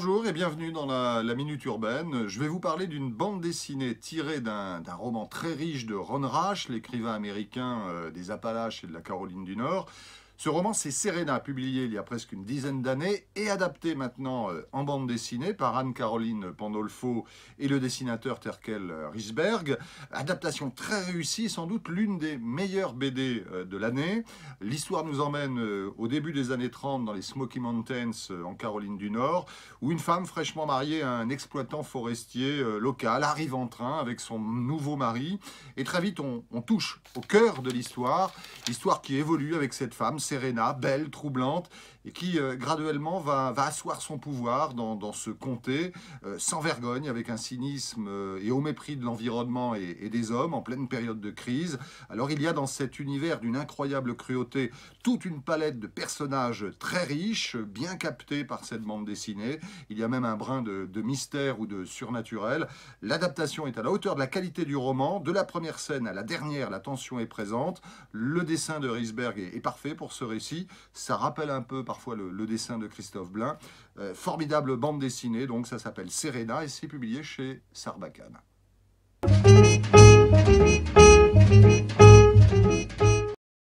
Bonjour et bienvenue dans la Minute Urbaine. Je vais vous parler d'une bande dessinée tirée d'un roman très riche de Ron Rash, l'écrivain américain des Appalaches et de la Caroline du Nord. Ce roman, c'est Serena, publié il y a presque une dizaine d'années et adapté maintenant en bande dessinée par Anne-Caroline Pandolfo et le dessinateur Terkel Risberg. Adaptation très réussie, sans doute l'une des meilleures BD de l'année. L'histoire nous emmène au début des années 30 dans les Smoky Mountains en Caroline du Nord, où une femme fraîchement mariée à un exploitant forestier local arrive en train avec son nouveau mari. Et très vite, on touche au cœur de l'histoire qui évolue avec cette femme, Serena, belle, troublante, et qui graduellement va asseoir son pouvoir dans ce comté, sans vergogne, avec un cynisme et au mépris de l'environnement et des hommes, en pleine période de crise. Alors il y a dans cet univers d'une incroyable cruauté toute une palette de personnages très riches, bien captés par cette bande dessinée. Il y a même un brin de mystère ou de surnaturel. L'adaptation est à la hauteur de la qualité du roman. De la première scène à la dernière, la tension est présente. Le dessin de Risberg est parfait pour ce récit. Ça rappelle un peu parfois le dessin de Christophe Blain. Formidable bande dessinée, donc ça s'appelle Serena et c'est publié chez Sarbacane.